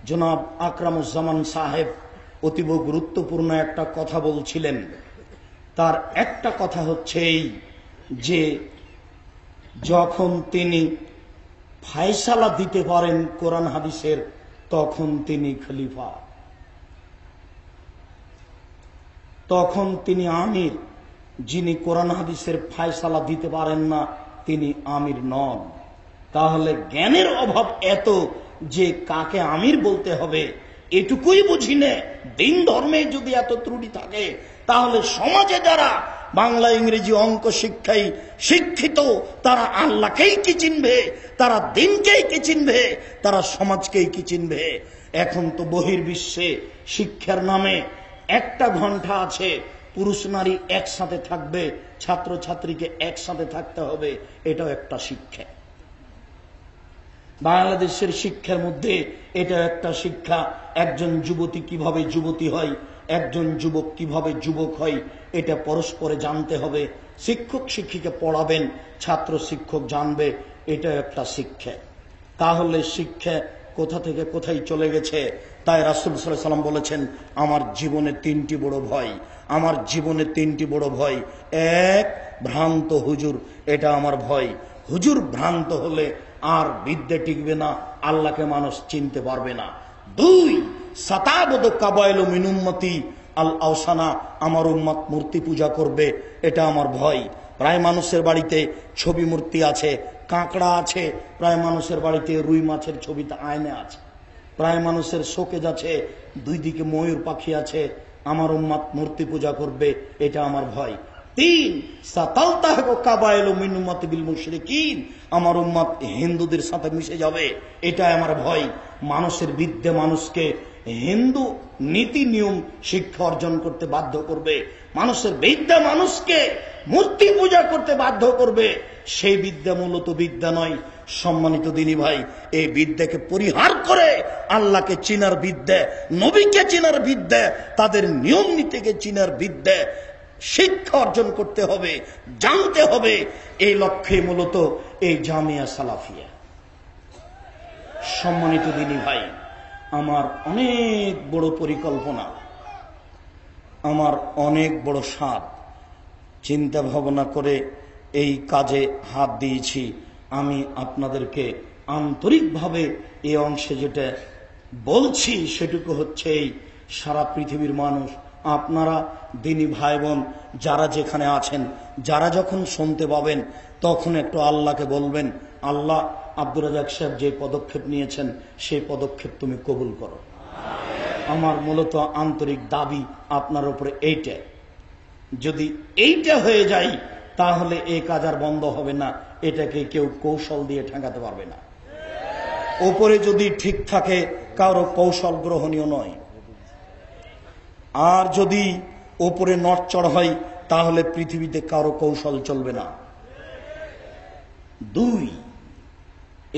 জনাব আকরামুজ্জামান সাহেব অতীব গুরুত্বপূর্ণ একটা কথা বলছিলেন। তার একটা কথা হচ্ছে এই যে যখন তিনি ফায়সালা দিতে পারেন কোরআন হাদিসের, তখন তিনি খলিফা, তখন তিনি আমির। যিনি কোরআন হাদিসের ফায়সালা দিতে পারেন না তিনি আমির নন। তাহলে জ্ঞানের অভাব এত যে কাকে আমির বলতে হবে এটুকুই বুঝি না। দিন ধর্মে যদি এত ত্রুটি থাকে তাহলে সমাজে যারা বাংলা ইংরেজি অঙ্ক শিক্ষায় শিক্ষিত তারা আল্লাহকেই কি চিনবে, তারা দিনকেই কি চিনবে, তারা সমাজকেই কি চিনবে। এখন তো বহির্বিশ্বে শিক্ষার নামে একটা ঘন্টা আছে, পুরুষ নারী একসাথে থাকবে, ছাত্র ছাত্রীকে একসাথে থাকতে হবে, এটাও একটা শিক্ষা। বাংলাদেশের শিক্ষার মধ্যে এটা একটা শিক্ষা, একজন যুবতী কিভাবে যুবতী হয়, একজন যুবক কিভাবে যুবক হয়, এটা পরস্পরে জানতে হবে। শিক্ষক শিক্ষিকা পড়াবেন, ছাত্র শিক্ষক জানবে, এটা একটা শিক্ষা। তাহলে শিক্ষা কোথা থেকে কোথায় চলে গেছে। তাই রাসূল সাল্লাল্লাহু আলাইহি ওয়াসাল্লাম বলেছেন, আমার জীবনে তিনটি বড় ভয়, আমার জীবনে তিনটি বড় ভয়। এক, ভ্রান্ত হুজুর, এটা আমার ভয়। হুজুর ভ্রান্ত হলে আর বিদ্যে টিকবে না, আল্লাহকে মানুষ চিনতে পারবে না। দুই, সাতাবদ কাবাইলু মিন উম্মতি আল আওসানা, আমার উম্মত মূর্তি পূজা করবে, এটা আমার ভয়। প্রায় মানুষের বাড়িতে ছবি মূর্তি আছে, কাঁকড়া আছে, প্রায় মানুষের বাড়িতে রুই মাছের ছবিতে আয়না আছে, প্রায় মানুষের শোকেজ আছে, দুই দিকে ময়ূর পাখি আছে, আমার উম্মত মূর্তি পূজা করবে, এটা আমার ভয়। তিন, সাতালতাহু কাবাইলু মিন উম্মতি বিল মুশরিকিন, আমার উম্মত হিন্দুদের সাথে মিশে যাবে, এটা আমার ভয়। মানুষের বিদ্যে মানুষকে হিন্দু নীতি নিয়ম শিক্ষা অর্জন করতে বাধ্য করবে, মানুষের বিদ্যা মানুষকে মূর্তি পূজা করতে বাধ্য করবে, সেই বিদ্যা মূলত বিদ্যা নয়। সম্মানিত দিনী ভাই, এই বিদ্যাকে পরিহার করে আল্লাহকে চিনার বিদ্যা, নবীকে চিনার বিদ্যা, তাদের নিয়ম নীতিকে চিনার বিদ্যা শিক্ষা অর্জন করতে হবে, জানতে হবে। এই লক্ষ্যে মূলত এই জামিয়া সালাফিয়া। সম্মানিত দিনী ভাই, আমার অনেক বড় পরিকল্পনা, আমার অনেক বড় স্বাদ, চিন্তা ভাবনা করে এই কাজে হাত দিয়েছি। আমি আপনাদেরকে আন্তরিকভাবে এই অংশে যেটা বলছি সেটুকু হচ্ছে, এই সারা পৃথিবীর মানুষ, আপনারা দিনী ভাই বোন যারা যেখানে আছেন, যারা যখন শুনতে পাবেন তখন একটু আল্লাহকে বলবেন, আল্লাহ আব্দুর রাজ্জাক সাহেব যে পদক্ষেপ নিয়েছেন সেই পদক্ষেপ তুমি কবুল করো। আমার মূলত আন্তরিক দাবি আপনার উপরে এইটা। যদি এইটা হয়ে যায় তাহলে এই কাজ আর বন্ধ হবে না, এটাকে কেউ কৌশল দিয়ে ঠেকাতে পারবে না। ওপরে যদি ঠিক থাকে কারো কৌশল গ্রহণীয় নয়, আর যদি ওপরে নড়চড় হয় তাহলে পৃথিবীতে কারো কৌশল চলবে না। দুই,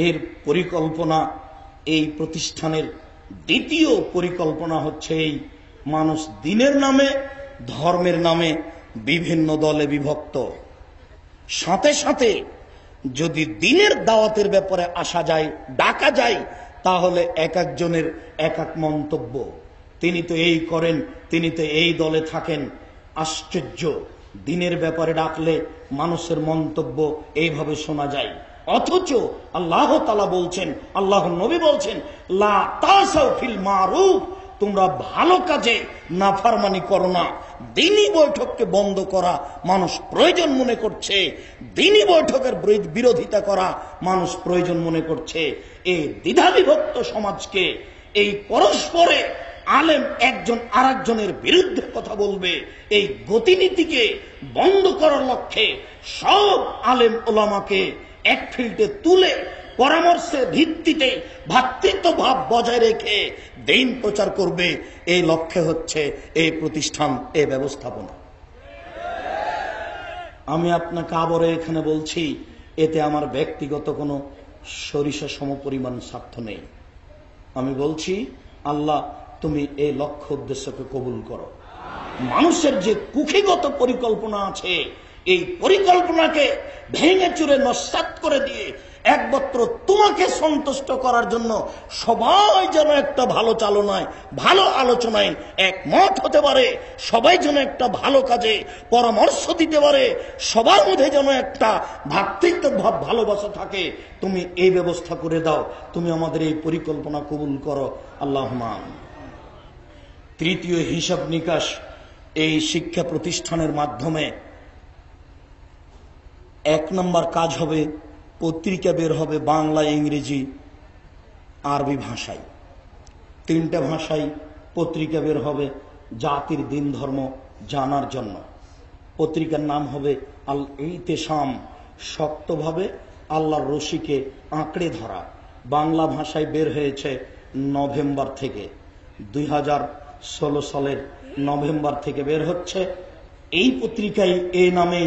এর পরিকল্পনা, এই প্রতিষ্ঠানের দ্বিতীয় পরিকল্পনা হচ্ছে এই মানুষ দিনের নামে ধর্মের নামে বিভিন্ন দলে বিভক্ত। সাথে সাথে যদি দিনের দাওয়াতের ব্যাপারে আসা যায়, ডাকা যায়, তাহলে এক একজনের এক এক মন্তব্য, তিনি তো এই করেন, তিনি তো এই দলে থাকেন। আশ্চর্য, দিনের ব্যাপারে ডাকলে মানুষের মন্তব্য এইভাবে শোনা যায়, অথচ আল্লাহ তাআলা বলছেন, আল্লাহ নবী বলছেন, লা তাসাউ ফিল মারুফ, তোমরা ভালো কাজে নাফরমানি করো না। দিনী বৈঠককে বন্ধ করা মানুষ প্রয়োজন মনে করছে, দিনী বৈঠকের বিরোধিতা করা মানুষ প্রয়োজন মনে করছে। এই দ্বিধাবিভক্ত সমাজকে, এই পরস্পরে আলেম একজন আরেকজনের বিরুদ্ধে কথা বলবে, এই গতিনীতিকে বন্ধ করার লক্ষ্যে সব আলেম ওলামাকে এক ফিল্ডে তুলে পরামর্শের ভিত্তিতে ভ্রাতৃত্ব ভাব বজায় রেখে দ্বীন প্রচার করবে, এই লক্ষ্যে হচ্ছে এই প্রতিষ্ঠান, এই ব্যবস্থাপনা। আমি আপনাকে আবারও এখানে বলছি, এতে আমার ব্যক্তিগত কোনো সরিষা সমপরিমাণ স্বার্থ নেই। আমি বলছি, আল্লাহ তুমি এই লক্ষ্য উদ্দেশ্যকে কবুল করো। মানুষের যে কুক্ষিগত পরিকল্পনা আছে, এই পরিকল্পনাকে ভেঙে চুরে নস্যাৎ করে দিয়ে একমাত্র তোমাকে সন্তুষ্ট করার জন্য সবাই যেন একটা ভালো চালনায়, ভালো আলোচনায় একমত হতে পারে, সবাই যেন একটা ভালো কাজে পরামর্শ দিতে পারে, সবার মধ্যে যেন একটা ভ্রাতৃত্ব ভাব, ভালোবাসা থাকে, তুমি এই ব্যবস্থা করে দাও। তুমি আমাদের এই পরিকল্পনা কবুল করো, আল্লাহুম্মা আমিন। তৃতীয় হিসাব নিকাশ, এই শিক্ষা প্রতিষ্ঠানের মাধ্যমে এক নম্বর কাজ হবে, পত্রিকা বের হবে বাংলা, ইংরেজি, আরবি ভাষায়, তিনটা ভাষায় পত্রিকা বের হবে। জাতির দিন ধর্ম জানার জন্য। পত্রিকার নাম হবে আল ইতিসাম, শক্তভাবে আল্লাহর রশিকে আঁকড়ে ধরা। বাংলা ভাষায় বের হয়েছে নভেম্বর থেকে, 2016 সালের নভেম্বর থেকে বের হচ্ছে। এই পত্রিকায় এই নামে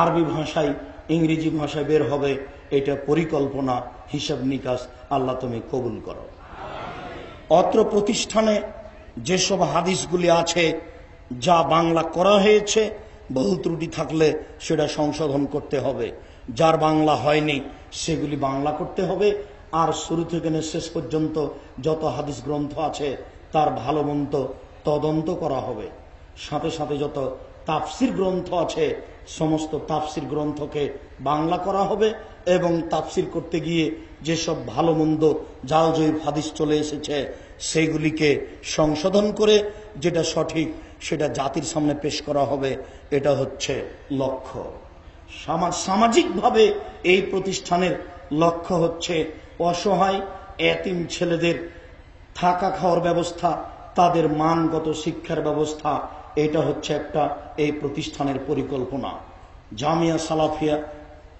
আরবি ভাষায় ইংরেজি ভাষায় বের হবে। এটা পরিকল্পনা, হিসাব নিকাশ আল্লাহ তুমি কবুল করো। অত্র প্রতিষ্ঠানে যেসব হাদিসগুলি আছে যা বাংলা করা হয়েছে, বহু ত্রুটি থাকলে সেটা সংশোধন করতে হবে। যার বাংলা হয়নি সেগুলি বাংলা করতে হবে। আর শুরু থেকে শেষ পর্যন্ত যত হাদিস গ্রন্থ আছে তার ভালো মন্দ তদন্ত করা হবে। সাথে সাথে যত তাফসির গ্রন্থ আছে সমস্ত তাফসির গ্রন্থকে বাংলা করা হবে এবং তাফসির করতে গিয়ে যেসব ভালো মন্দ জাল জয়ীফ হাদিস চলে এসেছে সেইগুলিকে সংশোধন করে যেটা সঠিক সেটা জাতির সামনে পেশ করা হবে। এটা হচ্ছে লক্ষ্য। সামাজিকভাবে এই প্রতিষ্ঠানের লক্ষ্য হচ্ছে অসহায় এতিম ছেলেদের থাকা খাওয়ার ব্যবস্থা, তাদের মানগত শিক্ষার ব্যবস্থা, এটা হচ্ছে একটা এই প্রতিষ্ঠানের পরিকল্পনা। জামিয়া সালাফিয়া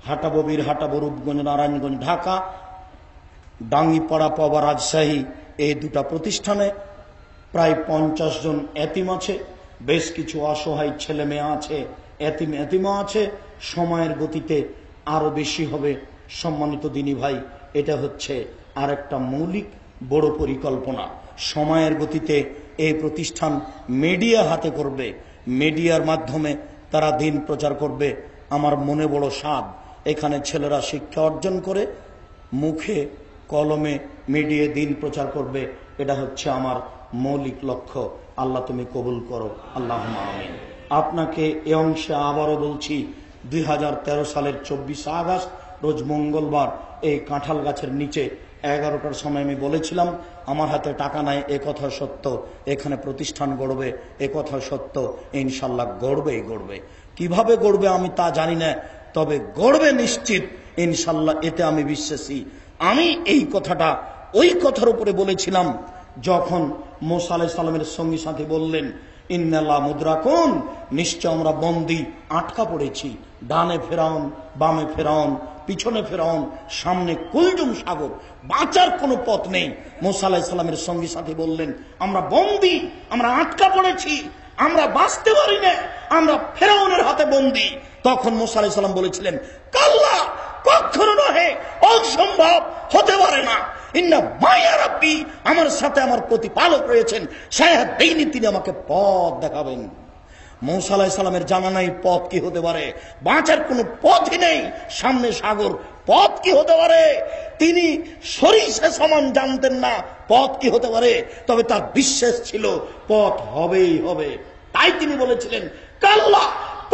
হাটাববির হাটাবো রূপগঞ্জ নারায়ণগঞ্জ ঢাকা, ডাঙ্গিপাড়া পাওয়া রাজশাহী, এই দুটা প্রতিষ্ঠানে প্রায় 50 জন এতিম আছে, বেশ কিছু অসহায় ছেলে মেয়ে আছে, এতিমা আছে। সময়ের গতিতে আরো বেশি হবে। সম্মানিত দিনী ভাই, এটা হচ্ছে আর একটা মৌলিক বড় পরিকল্পনা। সময়ের গতিতে এই প্রতিষ্ঠান মিডিয়া হাতে করবে, মিডিয়ার মাধ্যমে তারা দিন প্রচার করবে। আমার মনে বড় স্বাদ, এখানে ছেলেরা শিক্ষা অর্জন করে মুখে কলমে মিডিয়া দিন প্রচার করবে। এটা হচ্ছে আমার মৌলিক লক্ষ্য। আল্লাহ তুমি কবুল করো, আল্লাহুম্মা আমিন। আপনাকে এ অংশে আবারও বলছি, 2013 সালের 24 আগস্ট রোজ মঙ্গলবার এই কাঁঠাল গাছের নিচে 11টার সময় আমি বলেছিলাম আমার হাতে টাকা নাই, এ কথা সত্য, এখানে প্রতিষ্ঠান গড়বে এ কথা সত্য, ইনশাল্লাহ গড়বেই গড়বে। কিভাবে গড়বে আমি তা জানি না, তবে গড়বে নিশ্চিত ইনশাল্লাহ, এতে আমি বিশ্বাসী। আমি এই কথাটা ওই কথার উপরে বলেছিলাম যখন মুসা আলাইহিস সালামের সঙ্গী সাথী বললেন ইন্নাল্লাহ মুদরাকুন, নিশ্চয় আমরা বন্দী, আটকা পড়েছি। ডানে ফেরাউন, বামে ফেরাউন, পিছনে ফেরাউন, সামনে কুলজুম সাগর, বাঁচার কোনো পথ নেই। মুসা আলাইহিস সালামের সঙ্গী সাথী বললেন আমরা বন্দী, আমরা আটকা পড়েছি, আমরা বাঁচতে পারি না, আমরা ফেরাউনের হাতে বন্দী। তখন মুসা আলাইহিস সালাম বলেছিলেন কাল্লা, কখনো নহে, অসম্ভব, হতে পারে না। ইন্না মায়া রাব্বি, আমার সাথে আমার প্রতিপালক রয়েছেন, সায়াহদিনী, তিনি আমাকে পথ দেখাবেন। মুসা আলাইহিস সালামের জানা নাই পথ কি হতে পারে, বাঁচার কোনো পথই নেই, সামনে সাগর, পথ কি হতে পারে। তিনি সরিষা সমান জানতেন না পথ কি হতে পারে, তবে তার বিশ্বাস ছিল পথ হবেই হবে। তাই তিনি বলেছিলেন কাল্লা,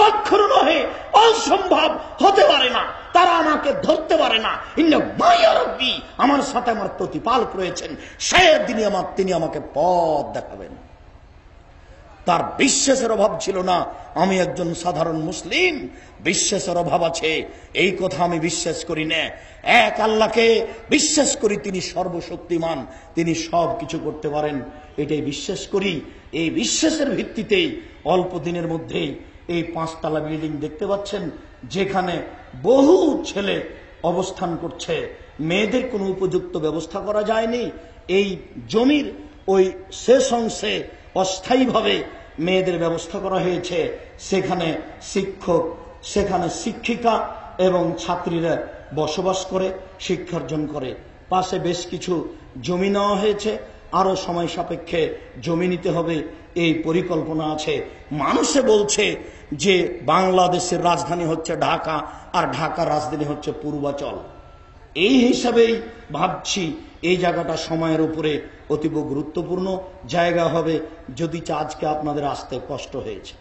কখনো নহে, অসম্ভব, হতে পারে না, তারা আমাকে ধরতে পারে না। ইন্না মায়া রাব্বি, আমার সাথে আমার প্রতিপালক রয়েছেন, সায়াহদিনী, তিনি আমাকে পথ দেখাবেন। তার বিশ্বাসের অভাব ছিল না। আমি একজন সাধারণ মুসলিম, বিশ্বাসের অভাব আছে এই কথা আমি বিশ্বাস করি না। এক আল্লাহকে বিশ্বাস করি, তিনি সর্বশক্তিমান, তিনি সব কিছু করতে পারেন, এটাই বিশ্বাস করি। এই বিশ্বাসের ভিত্তিতেই অল্প দিনের মধ্যেই এই 5 তলা বিল্ডিং দেখতে পাচ্ছেন, যেখানে বহু ছেলে অবস্থান করছে। মেয়েদের কোনো উপযুক্ত ব্যবস্থা করা যায়নি। এই জমির ওই শেষ অংশে অস্থায়ীভাবে মেয়েদের ব্যবস্থা করা হয়েছে। সেখানে শিক্ষক, সেখানে শিক্ষিকা এবং ছাত্রীরা বসবাস করে, শিক্ষার্জন করে। পাশে বেশ কিছু জমি নেওয়া হয়েছে, আরো সময় সাপেক্ষে জমি নিতে হবে, এই পরিকল্পনা আছে। মানুষে বলছে যে বাংলাদেশের রাজধানী হচ্ছে ঢাকা আর ঢাকার রাজধানী হচ্ছে পূর্বাচল। এই হিসাবেই ভাবছি এই জায়গাটা সময়ের উপরে অতীব গুরুত্বপূর্ণ জায়গা হবে। যদি আজকে আপনাদের আসতে কষ্ট হয়েছে,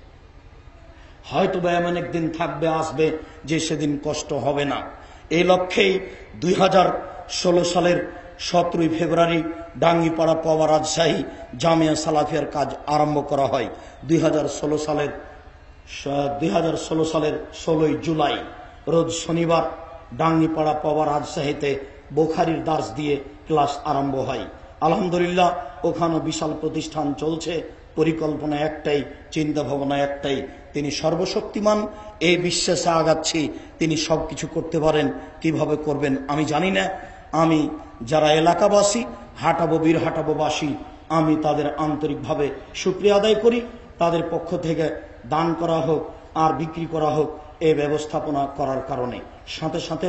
হয়তো বা এমন একদিন থাকবে, আসবে যে সেদিন কষ্ট হবে না। এই লক্ষ্যেই 2016 সালের 17 ফেব্রুয়ারি ডাঙ্গিপাড়া পাওয়া রাজশাহী জামিয়া সালাফিয়ার কাজ আরম্ভ করা হয়। 2016 সালের 16 জুলাই রোজ শনিবার ডাঙ্গিপাড়া পাওয়া রাজশাহীতে বুখারীর দার্স দিয়ে ক্লাস আরম্ভ হয়। আলহামদুলিল্লাহ, ওখানে বিশাল প্রতিষ্ঠান চলছে, পরিকল্পনা একটাই, চিন্তা ভাবনা একটাই, তিনি সর্বশক্তিমান। এই বিশ্বাসে আগাচ্ছি তিনি সবকিছু করতে পারেন। কিভাবে করবেন আমি জানি না। আমি যারা এলাকাবাসী, হাটাবো বীর হাটাবোবাসী, আমি তাদের আন্তরিকভাবে শুকরিয়া আদায় করি। তাদের পক্ষ থেকে দান করা হোক আর বিক্রি করা হোক, এই ব্যবস্থাপনা করার কারণে সাথে সাথে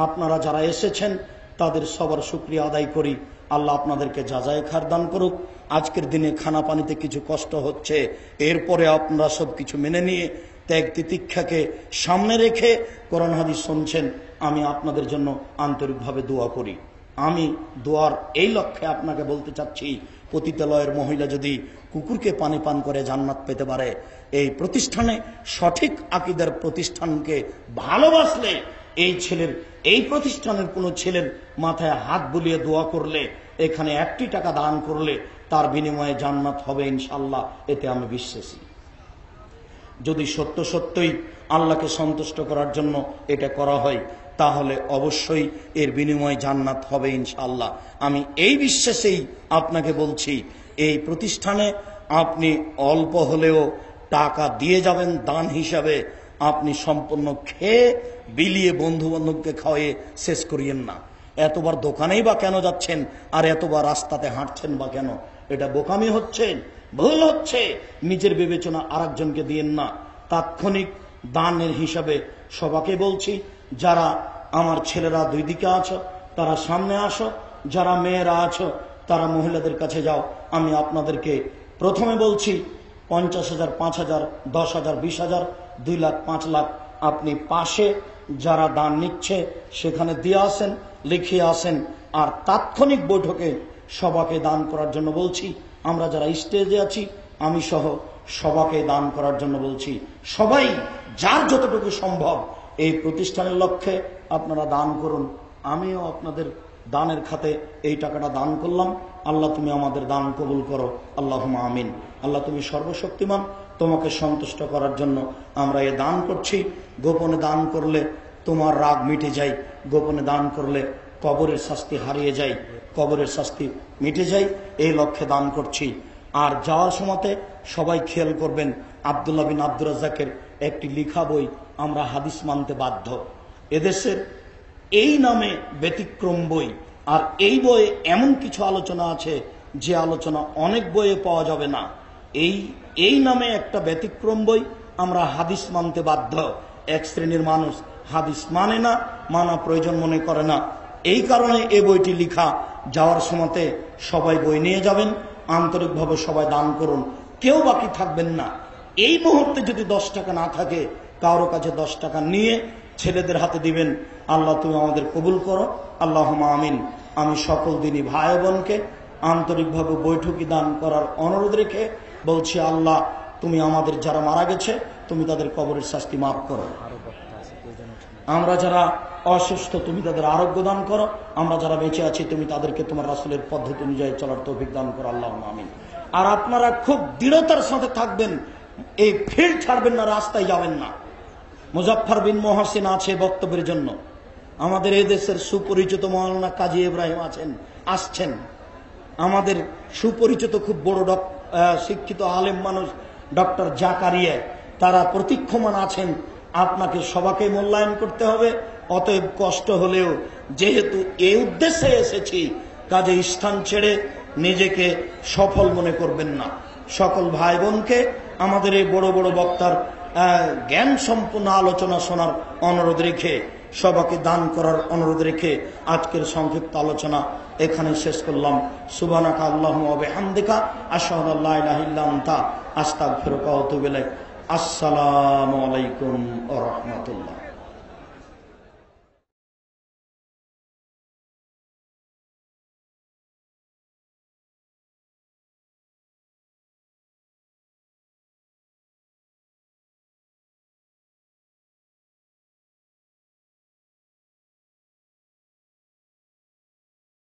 আপনারা যারা এসেছেন তাদের সবার শুকরিয়া আদায় করি। আল্লাহ আপনাদেরকে যাজায়ে খায়র দান করুক। আজকের দিনে খানা পানিতে কিছু কষ্ট হচ্ছে, এরপরে আপনারা সবকিছু মেনে নিয়ে ত্যাগ তিতিক্ষাকে সামনে রেখে কোরআন হাদিস শুনছেন। আমি আপনাদের জন্য আন্তরিকভাবে দোয়া করি। আমি দোয়ার এই লক্ষ্যে আপনাকে বলতে চাচ্ছি, পতিতালয়ের মহিলা যদি কুকুরকে পানি পান করে জান্নাত পেতে পারে, এই প্রতিষ্ঠানে সঠিক আকীদার প্রতিষ্ঠানকে ভালোবাসলে এই প্রতিষ্ঠানের কোনো ছেলের মাথায় হাত বুলিয়ে দোয়া করলে, এখানে 1টি টাকা দান করলে তার বিনিময়ে জান্নাত হবে ইনশাআল্লাহ, এতে আমি বিশ্বাসী। যদি সত্য সত্যই আল্লাহকে সন্তুষ্ট করার জন্য এটা করা হয়, তাহলে অবশ্যই এর বিনিময়ে জান্নাত হবে ইনশাআল্লাহ। আমি এই বিশ্বাসেই আপনাকে বলছি, এই প্রতিষ্ঠানে আপনি অল্প হলেও টাকা দিয়ে যাবেন দান হিসাবে। আপনি সম্পূর্ণ খেয়ে বিলিয়ে বন্ধু বান্ধবকে খাওয়াইয়ে শেষ করিয়েন না। এতবার দোকানেই বা কেন যাচ্ছেন আর এতবার রাস্তাতে হাঁটছেন বা কেন? এটা বোকামি হচ্ছে, ভুল হচ্ছে। নিজের বিবেচনা আরেকজনকে দিয়েন না। তাৎক্ষণিক দানের হিসাবে সবাইকে বলছি, যারা আমার ছেলেরা দুই দিকে আছো তারা সামনে আসো, যারা মেয়েরা আছো তারা মহিলাদের কাছে যাও। আমি আপনাদেরকে প্রথমে বলছি 50,000, 5,000, 10,000, 20,000, 2 লাখ, 5 লাখ আপনি পাশে যারা দান নিচ্ছে সেখানে দিয়ে আসেন, লিখিয়ে আসেন। আর তাৎক্ষণিক বৈঠকে সবাইকে দান করার জন্য বলছি। আমরা যারা স্টেজে আছি আমি সহ সবাইকে দান করার জন্য বলছি। সবাই যার যতটুকু সম্ভব এই প্রতিষ্ঠানের লক্ষ্যে আপনারা দান করুন। আমিও আপনাদের দানের খাতে এই টাকাটা দান করলাম। আল্লাহ তুমি আমাদের দান কবুল করো, আল্লাহুম্মা আমিন। আল্লাহ তুমি সর্বশক্তিমান, তোমাকে সন্তুষ্ট করার জন্য আমরা এ দান করছি। গোপনে দান করলে তোমার রাগ মিটে যায়, গোপনে দান করলে কবরের শাস্তি হারিয়ে যায়, কবরের শাস্তি মিটে যায়, এই লক্ষ্যে দান করছি। আর যাওয়ার সময়তে সবাই খেয়াল করবেন, আব্দুল্লাহ বিন আব্দুর রাজ্জাকের একটি লিখা বই আমরা হাদিস মানতে বাধ্য। এদেশের এই নামে ব্যতিক্রম বই, আর এই বইয়ে এমন কিছু আলোচনা আছে যে আলোচনা অনেক বইয়ে পাওয়া যাবে না। এই নামে একটা ব্যতিক্রম বই, আমরা হাদিস মানতে বাধ্য। এক শ্রেণীর মানুষ হাদিস মানে না, মানা প্রয়োজন মনে করে না। এই কারণে এই বইটি লিখা। যাওয়ার সময়তে সবাই বই নিয়ে যাবেন, আন্তরিকভাবে সবাই দান করুন, কেউ বাকি থাকবেন না। এই মুহূর্তে যদি 10 টাকা না থাকে, কারো কাছে 10 টাকা নিয়ে ছেলেদের হাতে দিবেন। আল্লাহ তুমি আমাদের কবুল করো, আল্লাহুম্মা আমিন। আমি সকল দিনী ভাই বোনকে আন্তরিকভাবে বৈঠকি দান করার অনুরোধ রেখে বলছি, আল্লাহ তুমি আমাদের যারা মারা গেছে তুমি তাদের কবরের শাস্তি মাফ করো। আমরা যারা অসুস্থ তুমি তাদের আরোগ্য দান করো। আমরা যারা বেঁচে আছি তুমি তাদেরকে তোমার রাসূলের পদ্ধতি অনুযায়ী চলার তৌফিক দান করো, আল্লাহুম্মা আমিন। আর আপনারা খুব দৃঢ়তার সাথে থাকবেন, এই ফিল্ড ছাড়বেন না, রাস্তায় যাবেন না। মুজাফফর বিন মুহসিন আছে বক্তব্যের জন্য। আমাদের এই দেশের সুপরিচিত মাওলানা কাজী ইব্রাহিম আসছেন। আমাদের সুপরিচিত খুব বড় শিক্ষিত আলেম মানুষ ডক্টর জাকারিয়া, তারা প্রতীক্ষমান আছেন। আপনাকে সবাইকে মূল্যায়ন করতে হবে। অতএব কষ্ট হলেও যেহেতু এই উদ্দেশ্যে এসেছি, কাজে স্থান ছেড়ে নিজেকে সফল মনে করবেন না। সকল ভাই বোনকে আমাদের এই বড় বড় বক্তার জ্ঞান সম্পূর্ণ আলোচনা শোনার অনুরোধ রেখে, সবাইকে দান করার অনুরোধ রেখে আজকের সংক্ষিপ্ত আলোচনা এখানে শেষ করলাম। সুবহানাকা আল্লাহুম্মা ওয়া বিহামদিকা আশহাদু আল্লা ইলাহা ইল্লা আনতা আস্তাগফিরুকা ওয়া আতুবু ইলাইক। আসসালামু আলাইকুম ওয়া রাহমাতুল্লাহ।